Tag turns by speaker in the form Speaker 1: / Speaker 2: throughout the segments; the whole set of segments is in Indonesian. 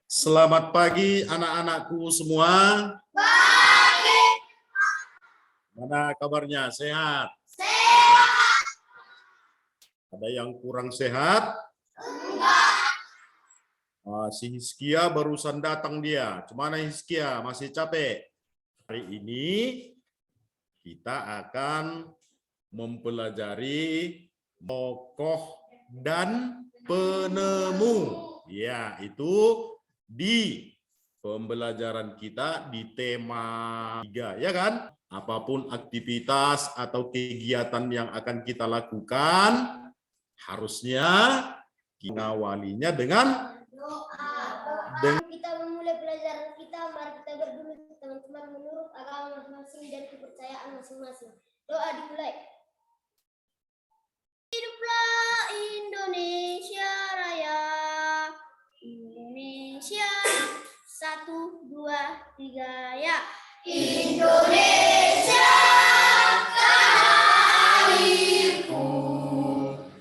Speaker 1: Selamat pagi anak-anakku semua.
Speaker 2: Pagi.
Speaker 1: Mana kabarnya? Sehat?
Speaker 2: Sehat.
Speaker 1: Ada yang kurang sehat?
Speaker 2: Enggak.
Speaker 1: Si Hizkia barusan datang dia. Gimana Hizkia? Masih capek? Hari ini kita akan mempelajari tokoh dan penemu. Ya, itu di pembelajaran kita di tema 3, ya kan? Apapun aktivitas atau kegiatan yang akan kita lakukan, harusnya kita awalinya dengan
Speaker 2: Doa. Kita memulai pelajaran kita, mari kita berdoa teman-teman menurut agama masing-masing dan kepercayaan masing-masing. Doa dimulai. Hiduplah Indonesia Raya. Indonesia 1, 2, 3 ya. Indonesia tanah airku,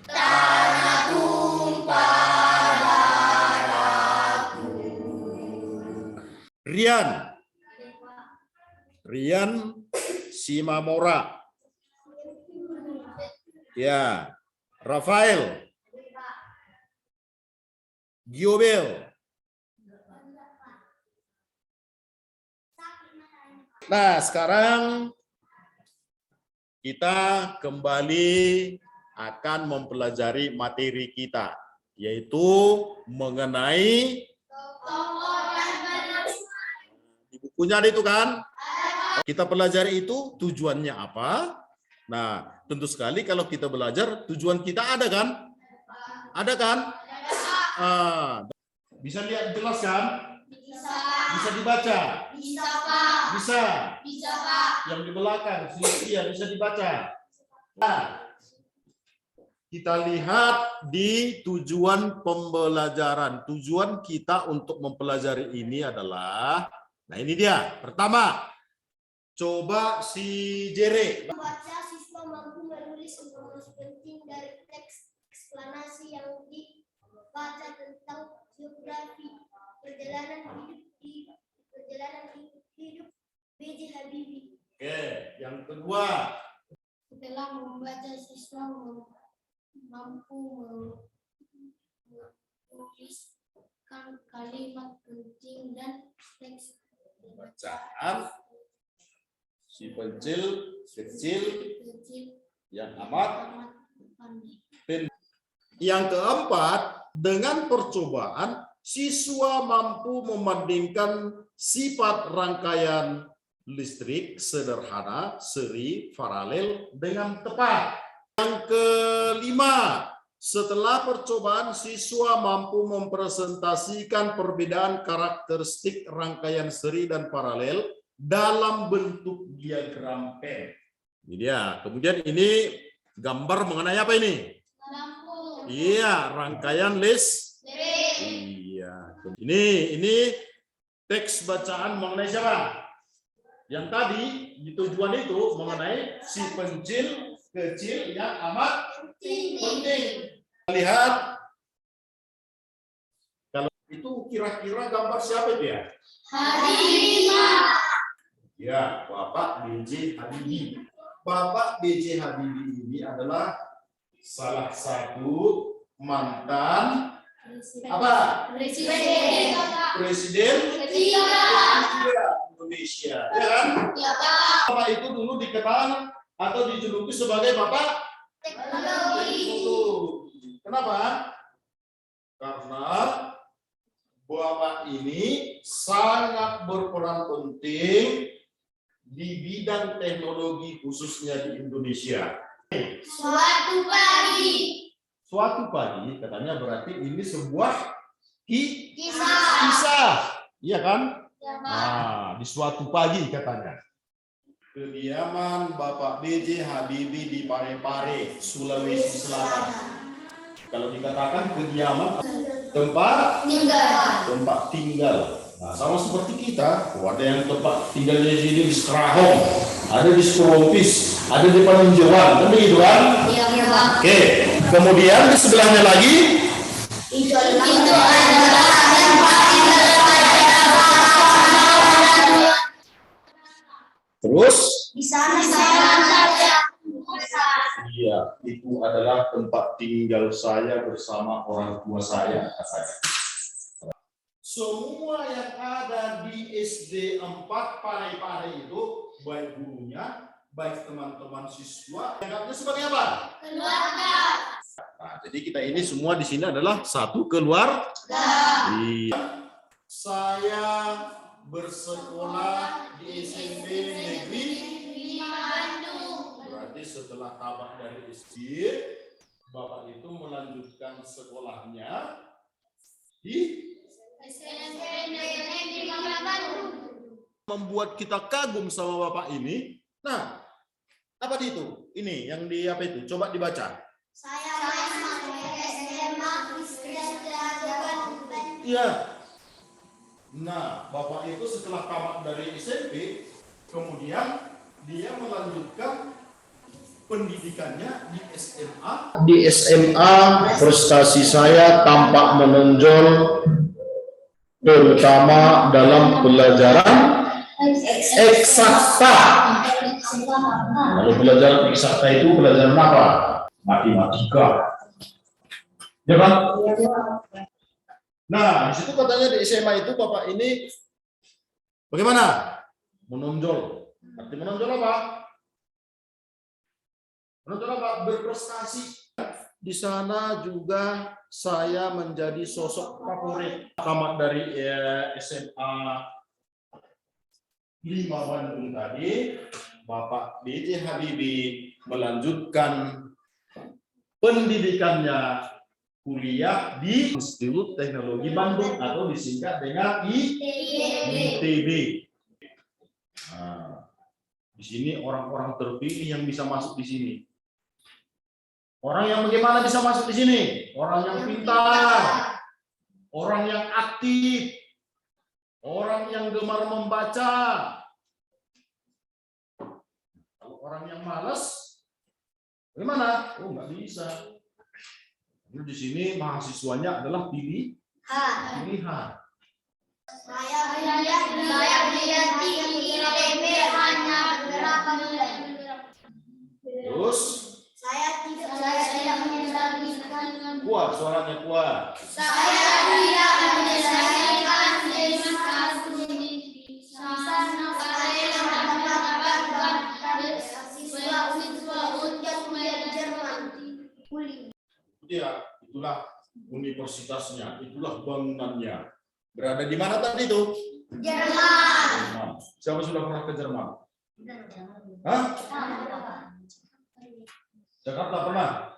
Speaker 2: tanah tumpah darahku.
Speaker 1: Rian Simamora. Ya, Rafael Giobel. Nah, sekarang kita kembali akan mempelajari materi kita, yaitu mengenai di bukunya ada itu kan? Kita pelajari itu tujuannya apa? Nah, tentu sekali kalau kita belajar tujuan kita ada kan? Ada kan? Bisa lihat jelas kan? Bisa dibaca?
Speaker 2: Bisa, Pak.
Speaker 1: Bisa?
Speaker 2: Bisa, Pak.
Speaker 1: Yang di belakang, iya bisa dibaca. Nah, kita lihat di tujuan pembelajaran. Tujuan kita untuk mempelajari ini adalah, nah ini dia. Pertama, coba si Jere.
Speaker 2: Membaca, siswa mampu menulis informasi penting dari teks eksplanasi yang dibaca tentang geografi perjalanan hidup B.J. Habibie.
Speaker 1: Oke, yang kedua.
Speaker 2: Setelah membaca, siswa mampu menuliskan kalimat penting dan teks
Speaker 1: Bacaan si kecil yang amat penting. Yang keempat, dengan percobaan siswa mampu membandingkan sifat rangkaian listrik sederhana, seri, paralel dengan tepat. Yang kelima, setelah percobaan siswa mampu mempresentasikan perbedaan karakteristik rangkaian seri dan paralel dalam bentuk diagram Venn. Ini dia. Kemudian ini gambar mengenai apa ini?
Speaker 2: lampu.
Speaker 1: Iya, rangkaian listrik. Iya. Ini teks bacaan mengenai siapa? Yang tadi di tujuan itu mengenai si pensil kecil yang amat penting. Lihat, kalau itu kira-kira gambar siapa dia?
Speaker 2: Habibie.
Speaker 1: Ya, Bapak B.J. Habibie. Bapak B.J. Habibie ini adalah salah satu mantan apa? Presiden Indonesia, ya kan?
Speaker 2: Ya, Pak.
Speaker 1: Bapak itu dulu dikenal atau dijuluki sebagai Bapak
Speaker 2: Teknologi.
Speaker 1: Kenapa? Karena Bapak ini sangat berperan penting di bidang teknologi khususnya di Indonesia. Suatu pagi katanya berarti ini sebuah kisah. Iya kan?
Speaker 2: Ya, Pak.
Speaker 1: Nah, di suatu pagi katanya. Kediaman Bapak B.J. Habibie di Parepare, Sulawesi Selatan. Kalau dikatakan kediaman, tempat tinggal. Nah, sama seperti kita, ada yang tempat tinggalnya di Serahong, ada di Skorompis, ada di Panunjuan, kan begitu kan?
Speaker 2: Iya, Pak.
Speaker 1: Oke, kemudian di sebelahnya lagi
Speaker 2: Itu adalah tempat tinggal
Speaker 1: itu adalah tempat tinggal saya bersama orang tua saya, katanya. Semua yang ada di SD 4 Parepare itu, baik gurunya, baik teman-teman siswa, anggapnya sebagai apa?
Speaker 2: Keluarga.
Speaker 1: Nah, jadi kita ini semua di sini adalah satu keluarga. Iya. Saya bersekolah di SMP Negeri Bandung. Berarti setelah tamat dari SD, Bapak itu melanjutkan sekolahnya di SMP Negeri Bandung. Membuat kita kagum sama Bapak ini. Nah, apa itu? Ini yang di apa itu? Coba dibaca.
Speaker 2: Saya masuk SMA
Speaker 1: Iya. Nah, Bapak itu setelah tamat dari SMP, kemudian dia melanjutkan pendidikannya di SMA. Di SMA, prestasi saya tampak menonjol, terutama dalam pelajaran eksakta. Lalu pelajaran eksakta itu pelajaran apa? Matematika. Ya kan? Nah, di situ katanya di SMA itu Bapak ini bagaimana? Menonjol. Arti menonjol apa? Menonjol apa? Berprestasi. Di sana juga saya menjadi sosok favorit. Tamat dari SMA 5 Bandung tadi, Bapak B.J. Habibie melanjutkan pendidikannya kuliah di Institut Teknologi Bandung atau disingkat dengan ITB. Nah, di sini orang-orang terpilih yang bisa masuk di sini. Orang yang bagaimana bisa masuk di sini? Orang yang pintar, orang yang aktif, orang yang gemar membaca. Kalau orang yang malas, bagaimana? Oh, nggak bisa. Di sini mahasiswanya adalah pilihan.
Speaker 2: Saya melihat di ITB hanya beberapa bulan.
Speaker 1: Terus?
Speaker 2: Saya tidak menyelesaikan dengan
Speaker 1: Kuat, suaranya kuat.
Speaker 2: Saya tidak menyelesaikan dengan kasus di sana. Saya mendapatkan siswa untuk di Jerman.
Speaker 1: Ya, itulah universitasnya, itulah bangunannya. Berada di mana tadi itu?
Speaker 2: Jerman.
Speaker 1: Siapa sudah pernah ke Jerman? Hah? Jakarta pernah?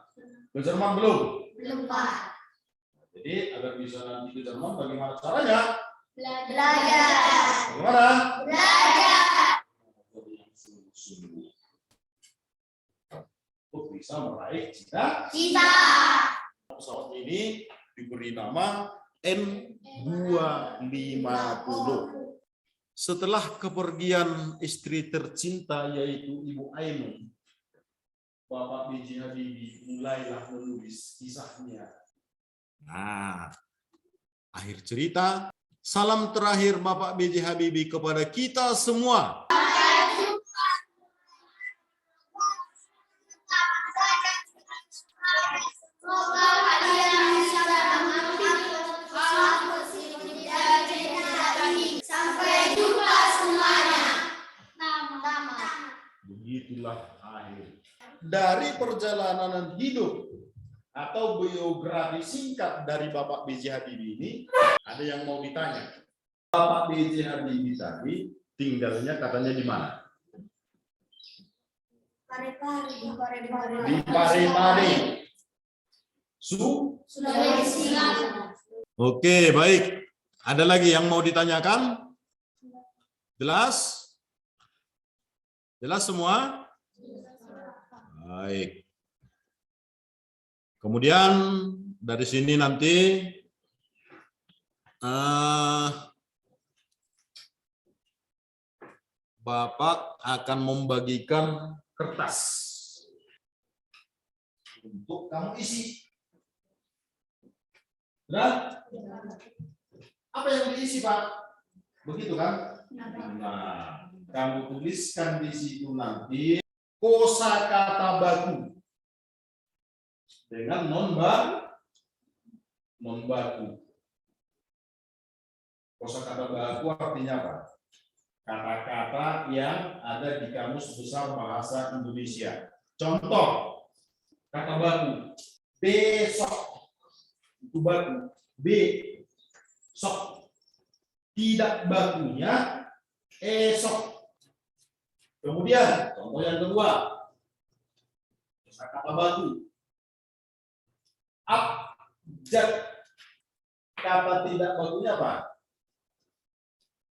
Speaker 1: Ke Jerman belum?
Speaker 2: Belum, Pak.
Speaker 1: Jadi agar bisa nanti ke Jerman, bagaimana caranya?
Speaker 2: Belajar.
Speaker 1: Bagaimana?
Speaker 2: Belajar.
Speaker 1: Untuk bisa meraih cita. Pesawat ini diberi nama N250. Setelah kepergian istri tercinta yaitu Ibu Ainun, Bapak B.J. Habibie mulailah menulis kisahnya. Nah, akhir cerita, salam terakhir Bapak B.J. Habibie kepada kita semua. Begitulah akhir dari perjalanan hidup atau biografi singkat dari Bapak B.J. Habibie ini. Ada yang mau ditanya. Bapak B.J. Habibie tadi tinggalnya katanya di mana? Di Parepare. Sulawesi. Oke, baik. Ada lagi yang mau ditanyakan? Jelas? Jelas semua? Baik. Kemudian dari sini nanti Bapak akan membagikan kertas untuk kamu isi. Benar? Apa yang diisi, Pak? Begitu kan? Nah, kamu tuliskan di situ nanti kosakata baku. dengan non baku. Kosakata baku artinya apa? Kata-kata yang ada di Kamus Besar Bahasa Indonesia. Contoh kata baku, besok itu baku, besok. Tidak bakunya esok. Kemudian contoh yang kedua, kata baku, abjad. Kata tidak bakunya apa?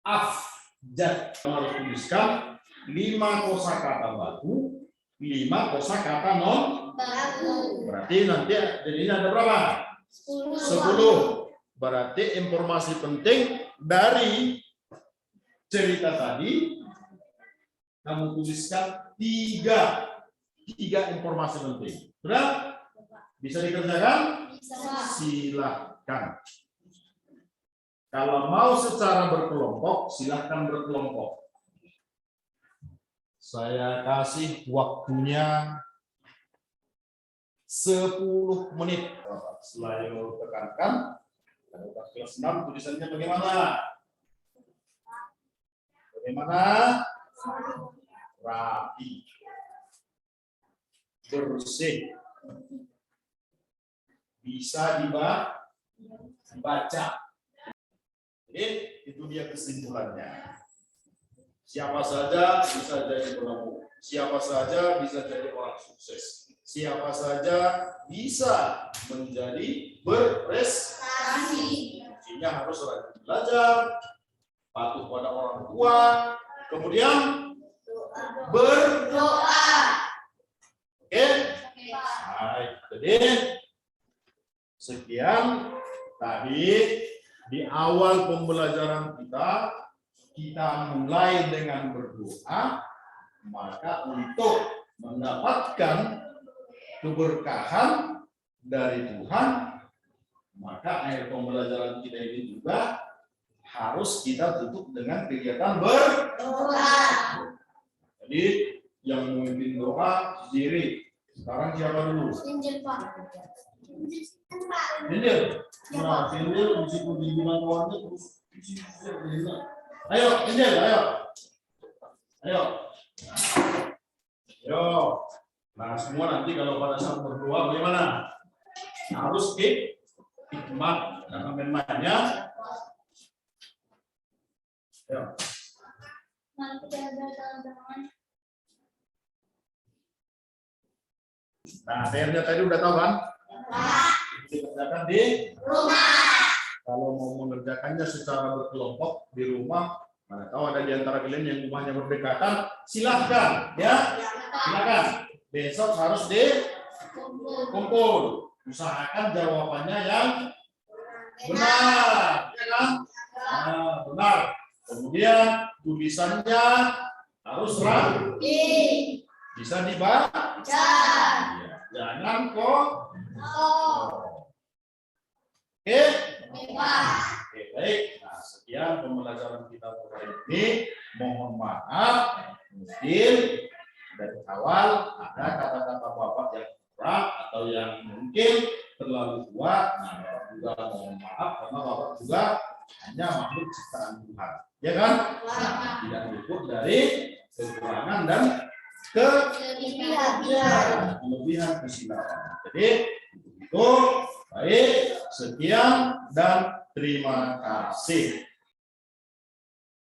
Speaker 1: Afjad. Harus tuliskan 5 kosakata baku, 5 kosakata non baku. Berarti nanti jadinya ada berapa? 10. Berarti informasi penting dari cerita tadi kamu tuliskan 3 informasi penting. Sudah? Bisa dikerjakan? Silahkan. Kalau mau secara berkelompok, silahkan berkelompok. Saya kasih waktunya 10 menit. Selalu tekankan. Kelas 6 tulisannya bagaimana? Bagaimana? Rapi. Bersih. Bisa dibaca. Jadi itu dia kesimpulannya. Siapa saja bisa jadi pelaku. Siapa saja bisa jadi orang sukses. Siapa saja bisa menjadi berprestasi. Kuncinya harus rajin belajar, patuh pada orang tua, kemudian berdoa. Oke? Baik. Jadi sekian tadi di awal pembelajaran kita mulai dengan berdoa, maka untuk mendapatkan keberkahan dari Tuhan, maka akhir pembelajaran kita ini juga harus kita tutup dengan kegiatan berdoa. Jadi yang memimpin doa sendiri. Sekarang siapa dulu?
Speaker 2: Sinjil, Pak.
Speaker 1: Sinjil. Nah, Sinjil meskipun bimbingan kawannya terus. Ayo, Sinjil, ayo. Ayo. Ayo. Nah, semua nanti kalau pada saat berdoa bagaimana? Harus hikmat karena memangnya. Ayo. Nah, PR-nya tadi udah tahu kan? Dikerjakan di rumah. Kalau mau mengerjakannya secara berkelompok di rumah, mana tahu ada di antara kalian yang rumahnya berdekatan, silahkan, ya, silahkan. Besok harus dikumpul. Usahakan jawabannya yang benar, ya kan? Nah, benar. Kemudian tulisannya harus rapi, bisa dibaca. Ya, jangan kok. Oke, baik. Nah, sekian pembelajaran kita kali ini. Mohon maaf, mungkin dari awal ada kata-kata Bapak yang kurang atau yang mungkin terlalu kuat. Nah, Bapak juga mohon maaf karena Bapak juga hanya makhluk ciptaan Tuhan, ya kan? Nah, tidak luput dari kekurangan dan kelebihan kesilapan. Jadi itu baik. Sekian dan terima kasih.